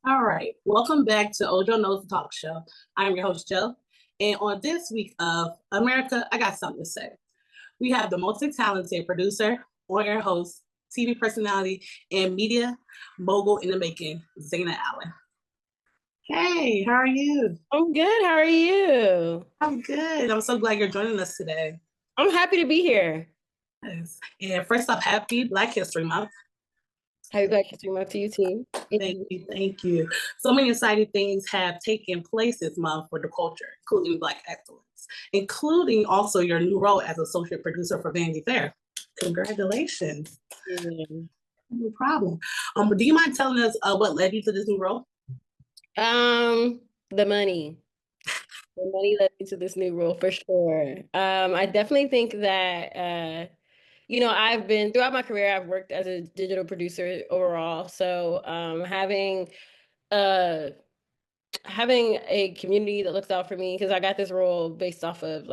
All right, welcome back to OhJoKnows Talk Show. I'm your host, Joe. And on this week of America, I got something to say. We have the multi-talented producer, on-air host, TV personality, and media mogul in the making, Zayna Allen. Hey, how are you? I'm good. How are you? I'm good. I'm so glad you're joining us today. I'm happy to be here. Yes. And first up, happy Black History Month. Happy Black History Month to you, team. Thank you, thank you. So many exciting things have taken place this month for the culture, including Black excellence, including also your new role as associate producer for Vanity Fair. Congratulations. Yeah. No problem. Do you mind telling us what led you to this new role? The money. The money led me to this new role for sure. I definitely think that I've been throughout my career, I've worked as a digital producer overall. So uh having a community that looks out for me, because I got this role based off of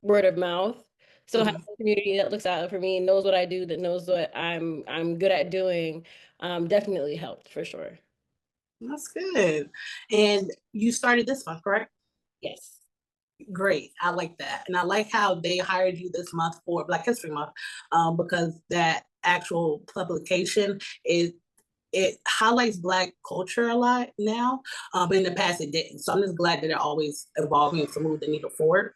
word of mouth. So having Mhm. a community that looks out for me, knows what I do, that knows what I'm good at doing, definitely helped for sure. That's good. And you started this month, correct? Yes. Great. I like that. And I like how they hired you this month for Black History Month, because that actual publication is it highlights Black culture a lot now, but in the past it didn't. So I'm just glad that they're always evolving to move the needle forward.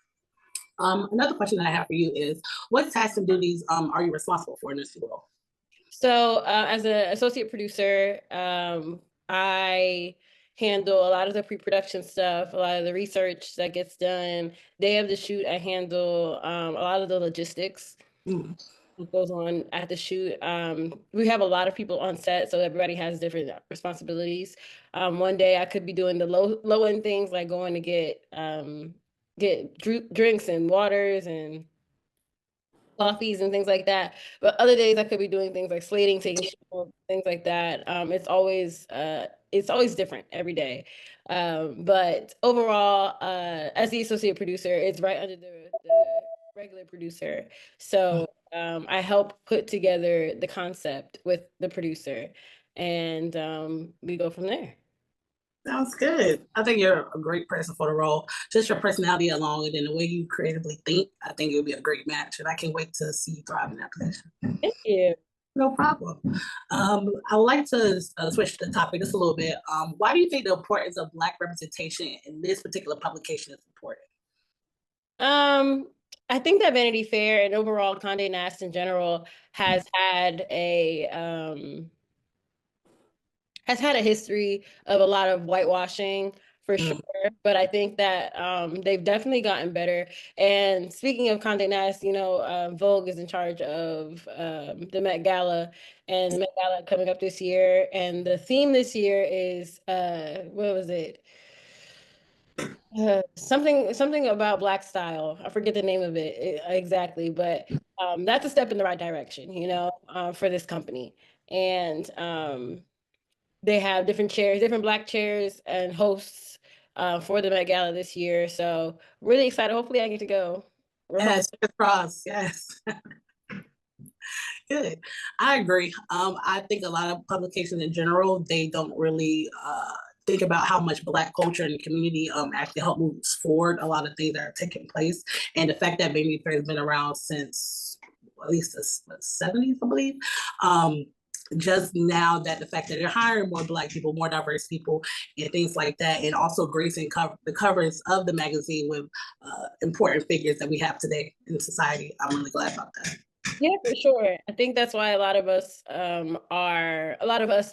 Another question that I have for you is, what tasks and duties are you responsible for in this role? So as an associate producer, I handle a lot of the pre-production stuff, a lot of the research that gets done. Day of the shoot, I handle a lot of the logistics. Mm. What goes on at the shoot. We have a lot of people on set, so everybody has different responsibilities. One day I could be doing the low end things like going to get drinks and waters and coffees and things like that. But other days I could be doing things like slating, taking shots, things like that. It's always different every day. But overall, as the associate producer, it's right under the regular producer. So I help put together the concept with the producer, and we go from there. Sounds good. I think you're a great person for the role. Just your personality alone and then the way you creatively think, I think it would be a great match. And I can't wait to see you thrive in that position. Thank you. No problem. I would like to switch the topic just a little bit. Why do you think the importance of Black representation in this particular publication is important? Um, I think that Vanity Fair and overall Condé Nast in general has had a history of a lot of whitewashing for sure. Mm. But I think that they've definitely gotten better. And speaking of Condé Nast, Vogue is in charge of the Met Gala, and the Met Gala coming up this year. And the theme this year is what was it? Something about Black style. I forget the name of it exactly, but that's a step in the right direction, for this company. And they have different chairs, different Black chairs and hosts for the Met Gala this year. So really excited. Hopefully I get to go. We're hoping. Yes, cross. Yes. Good. I agree. I think a lot of publications in general, they don't really think about how much Black culture and community actually help move forward a lot of things that are taking place. And the fact that Baby Fair has been around since at least the 70s, I believe. Just now that the fact that they're hiring more Black people, more diverse people, and things like that, and also gracing the covers of the magazine with important figures that we have today in society. I'm really glad about that. Yeah, for sure. I think that's why a lot of us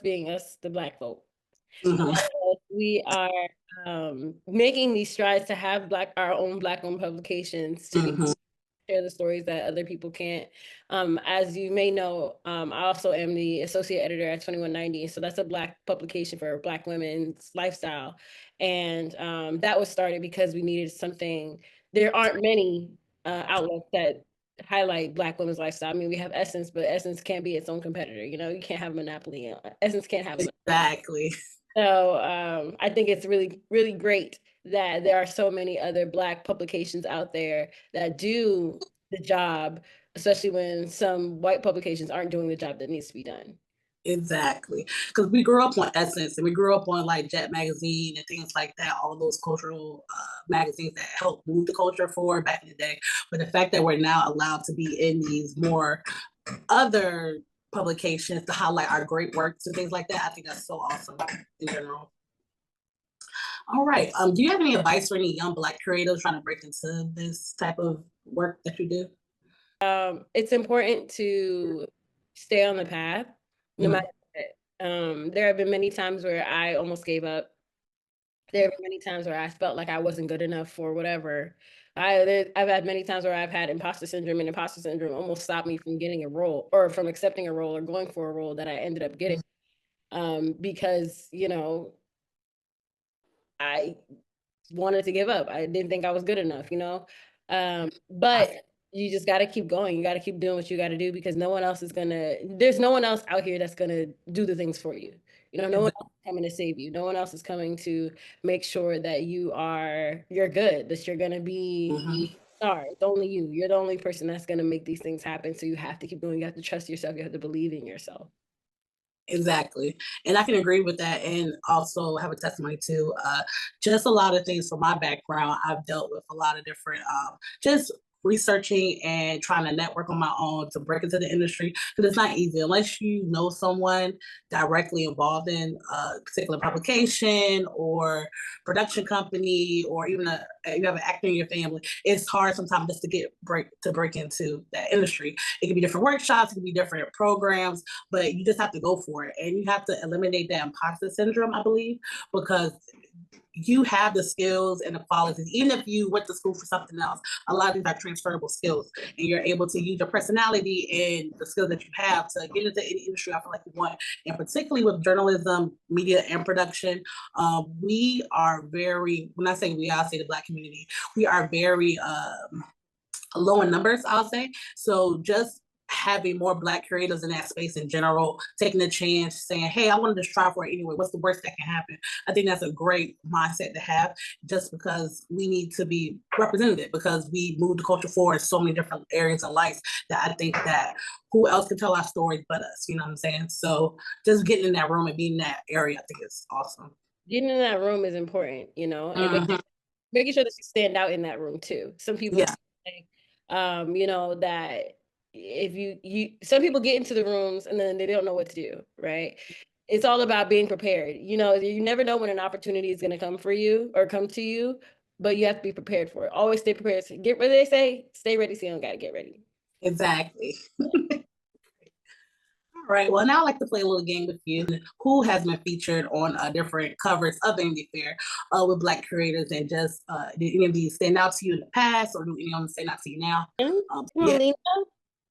being us, the Black folk, Mhm. we are making these strides to have our own Black owned publications to be Mhm. share the stories that other people can't. As you may know, I also am the associate editor at 2190. So that's a Black publication for Black women's lifestyle. And that was started because we needed something. There aren't many outlets that highlight Black women's lifestyle. I mean, we have Essence, but Essence can't be its own competitor. You can't have a monopoly. Essence can't have a Exactly. so I think it's really, really great that there are so many other Black publications out there that do the job, especially when some white publications aren't doing the job that needs to be done. Exactly. Because we grew up on Essence and we grew up on like Jet Magazine and things like that, all those cultural magazines that helped move the culture forward back in the day. But the fact that we're now allowed to be in these more other publications to highlight our great works and things like that, I think that's so awesome in general. All right. Do you have any advice for any young Black creators trying to break into this type of work that you do? It's important to stay on the path, no matter Mhm. what. There have been many times where I almost gave up. There have been many times where I felt like I wasn't good enough for whatever. I've had many times where I've had imposter syndrome, and imposter syndrome almost stopped me from getting a role or from accepting a role or going for a role that I ended up getting. Because I wanted to give up. I didn't think I was good enough. But you just got to keep going. You got to keep doing what you got to do because there's no one else out here that's going to do the things for you. No one else is coming to save you. No one else is coming to make sure that you're good, that you're going to be Mhm. star. It's only you. You're the only person that's going to make these things happen. So you have to keep going. You have to trust yourself. You have to believe in yourself. Exactly. And I can agree with that and also have a testimony too. Just a lot of things from my background, I've dealt with a lot of different, just researching and trying to network on my own to break into the industry because it's not easy unless you know someone directly involved in a particular publication or production company or even you have an actor in your family. It's hard sometimes just to break into that industry. It can be different workshops, it can be different programs, but you just have to go for it. And you have to eliminate that imposter syndrome, I believe, because you have the skills and the qualities. Even if you went to school for something else, a lot of these are transferable skills, and you're able to use your personality and the skills that you have to get into any industry I feel like you want. And particularly with journalism, media, and production, we are very, when I say we, I say the Black community, we are very low in numbers, I'll say. So just having more Black creators in that space in general, taking a chance, saying, hey, I want to just try for it anyway. What's the worst that can happen? I think that's a great mindset to have just because we need to be represented because we move the culture forward in so many different areas of life that I think that who else can tell our stories but us, you know what I'm saying? So just getting in that room and being in that area, I think is awesome. Getting in that room is important, and Mhm. making sure that you stand out in that room too. Some people Yeah, say, that if some people get into the rooms and then they don't know what to do, right? It's all about being prepared. You never know when an opportunity is going to come for you or come to you, but you have to be prepared for it. Always stay prepared. Get ready. They say, stay ready, so you don't got to get ready. exactly. All right. Well, now I'd like to play a little game with you. Who has been featured on different covers of Vanity Fair with Black creators, and just did any of these stand out to you in the past, or do any of them stand out to you now? Come Yeah. on, Lena.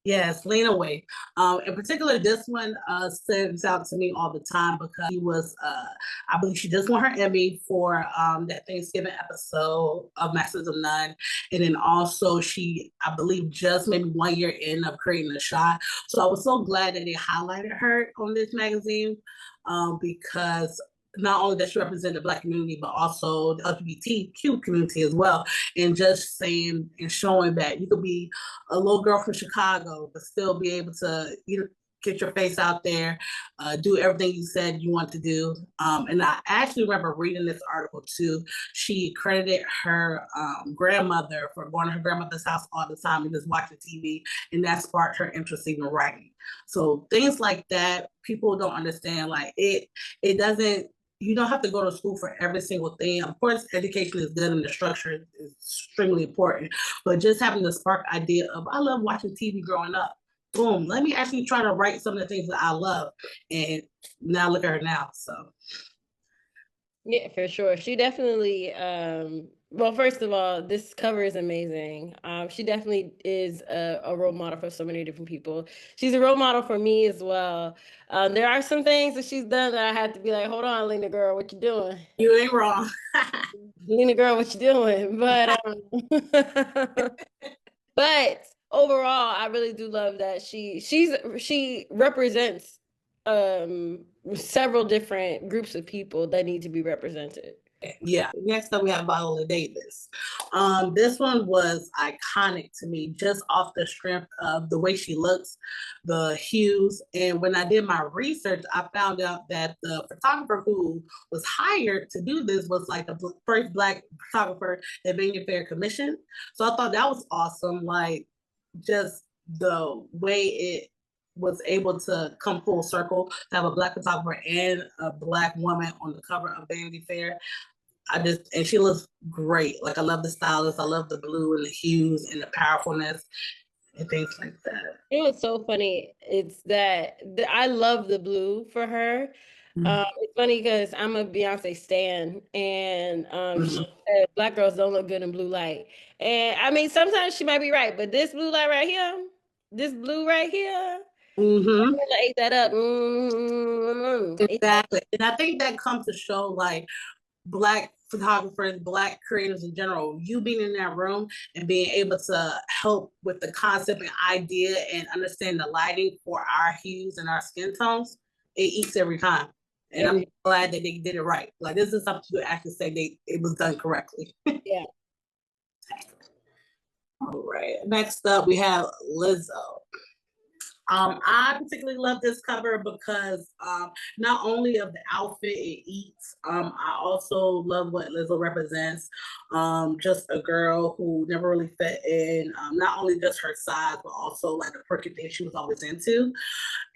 Yes, Lena Way. In particular, this one stands out to me all the time because he was, I believe she just won her Emmy for that Thanksgiving episode of Masters of None. And then also she, I believe, just maybe 1 year in of creating a shot. So I was so glad that they highlighted her on this magazine because not only does she represent the Black community, but also the LGBTQ community as well. And just saying and showing that you could be a little girl from Chicago, but still be able to get your face out there, do everything you said you want to do. And I actually remember reading this article too. She credited her grandmother for going to her grandmother's house all the time and just watching TV, and that sparked her interest in writing. So things like that, people don't understand. Like it doesn't. You don't have to go to school for every single thing. Of course, education is good and the structure is extremely important, but just having the spark idea of I love watching TV growing up. Boom, let me actually try to write some of the things that I love. And now look at her now. So Yeah, for sure. She definitely, well, first of all, this cover is amazing. She definitely is a role model for so many different people. She's a role model for me as well. There are some things that she's done that I had to be like, hold on, Lena girl, what you doing? you ain't wrong. Lena girl, what you doing? But overall, I really do love that she represents several different groups of people that need to be represented. Yeah. Next up, we have Viola Davis. This one was iconic to me, just off the strength of the way she looks, the hues. And when I did my research, I found out that the photographer who was hired to do this was like the first Black photographer that Vanity Fair commissioned. So I thought that was awesome. Like, just the way it was able to come full circle to have a Black photographer and a Black woman on the cover of Vanity Fair. And she looks great. Like, I love the stylist. I love the blue and the hues and the powerfulness and things like that. You know what's so funny? It's that I love the blue for her. It's funny because I'm a Beyonce stan, and she Mm-hmm. said Black girls don't look good in blue light. And I mean, sometimes she might be right, but this blue light right here, this blue right here, Mm-hmm. ate that up. Exactly. And I think that comes to show like Black photographers, Black creators in general, you being in that room and being able to help with the concept and idea and understand the lighting for our hues and our skin tones, it eats every time. And I'm glad that they did it right. Like, this is something to actually say it was done correctly. Yeah. All right. Next up, we have Lizzo. I particularly love this cover because not only of the outfit it eats, I also love what Lizzo represents. Just a girl who never really fit in, not only just her size, but also like the quirky thing she was always into.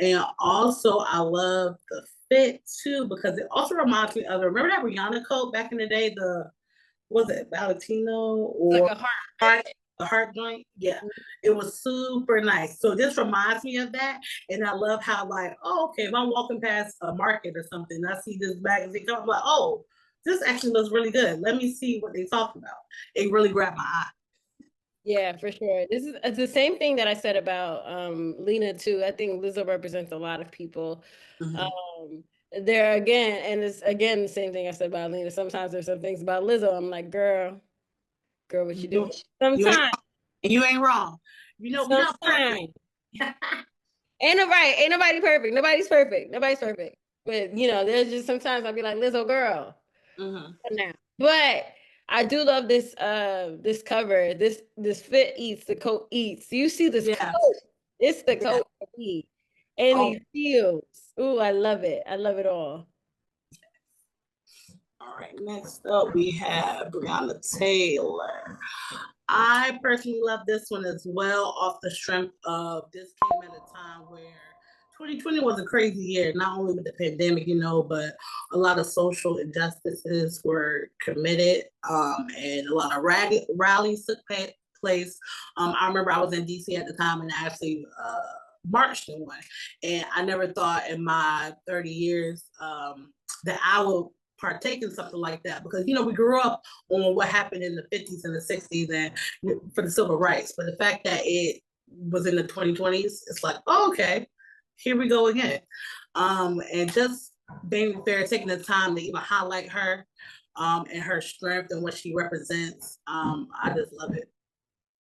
And also, I love the fit too because it also reminds me of, remember that Rihanna coat back in the day, the, was it Valentino Like or a heart. heart, the heart joint? Yeah, it was super nice. So this reminds me of that, and I love how, like, oh, okay, if I'm walking past a market or something, and I see this magazine, I'm like, oh, this actually looks really good. Let me see what they talk about. It really grabbed my eye. Yeah, for sure. This is it's the same thing that I said about Lena too. I think Lizzo represents a lot of people. Mm-hmm. There again, and it's again the same thing I said about Lena. Sometimes there's some things about Lizzo. I'm like, girl, what you doing? You ain't, Sometimes, you ain't wrong. You know, we're not perfect. sometimes. Ain't nobody perfect. Nobody's perfect. Nobody's perfect. But you know, there's just sometimes I'll be like, Lizzo girl. Mm-hmm. Now. But I do love this cover. This fit eats, the coat eats. You see this Yeah. coat. It's the Yeah. coat for me. And Oh, these heels. Ooh, I love it. I love it all. all right. Next up, we have Breonna Taylor. I personally love this one as well, off the strength of this came at a time where 2020 was a crazy year, not only with the pandemic, but a lot of social injustices were committed, and a lot of rallies took place. I remember I was in DC at the time and I actually marched in one, and I never thought in my 30 years that I would partake in something like that because we grew up on what happened in the 50s and the 60s and for the civil rights, but the fact that it was in the 2020s, it's like, oh, okay, here we go again. And just being fair, taking the time to even highlight her and her strength and what she represents, I just love it.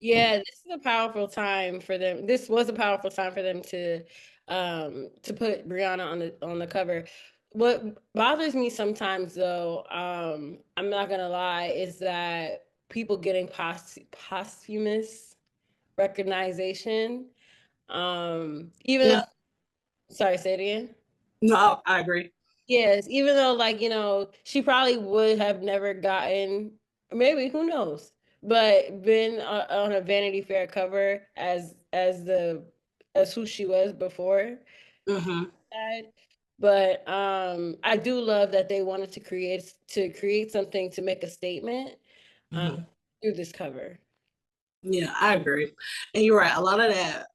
Yeah, this is a powerful time for them. This was a powerful time for them to put Brianna on the cover. What bothers me sometimes though, I'm not gonna lie, is that people getting posthumous recognition. Even Yeah, though, sorry, say it again. no, I agree. Yes, even though like, she probably would have never gotten, maybe who knows, but been on a Vanity Fair cover as who she was before Mm-hmm. that. But I do love that they wanted to create something to make a statement um Mm-hmm. through this cover. Yeah, I agree. And you're right. A lot of that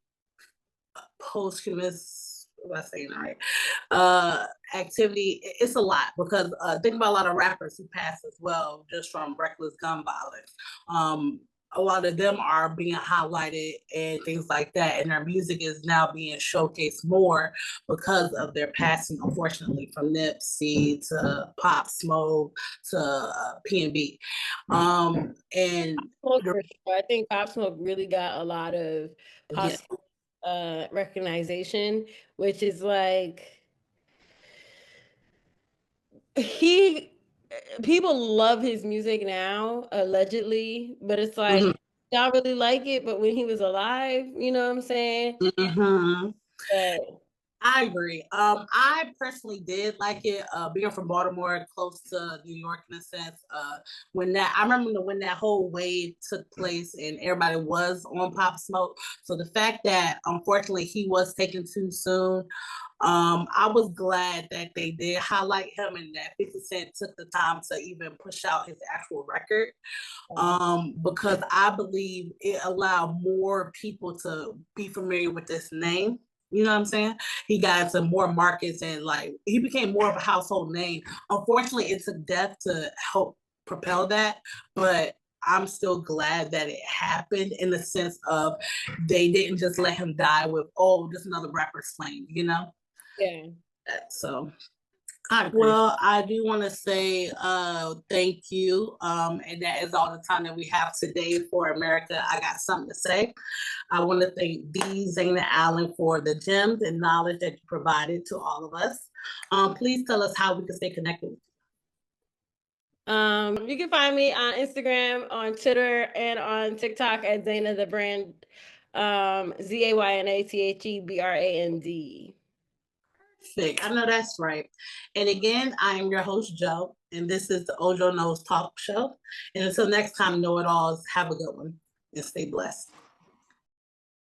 posthumous, am I saying all right? Activity, it's a lot because think about a lot of rappers who passed as well, just from reckless gun violence. A lot of them are being highlighted and things like that, and their music is now being showcased more because of their passing, unfortunately, from Nipsey to Pop Smoke to P&B. And Smoke for sure. I think Pop Smoke really got a lot of yeah, positive recognition, which is like he people love his music now, allegedly, but it's Mhm. like y'all really like it, but when he was alive, you know what I'm saying? Mhm. But I agree. I personally did like it. Being from Baltimore, close to New York in a sense. I remember when that whole wave took place and everybody was on Pop Smoke. So the fact that unfortunately he was taken too soon, I was glad that they did highlight him and that 50 Cent took the time to even push out his actual record. Because I believe it allowed more people to be familiar with this name. You know what I'm saying? He got into more markets and like he became more of a household name. Unfortunately, it took death to help propel that, but I'm still glad that it happened in the sense of they didn't just let him die with, oh, just another rapper slain, you know? yeah. So I agree. well, I do want to say thank you. And that is all the time that we have today for America. I got something to say. I want to thank Zayna Allen for the gems and knowledge that you provided to all of us. Please tell us how we can stay connected. You can find me on Instagram, on Twitter, and on TikTok at Zayna the Brand. ZaynaTheBrand. Perfect. I know that's right. And again, I am your host, Joe, and this is the OhJoKnows Talk Show. And until next time, know it alls, have a good one and stay blessed.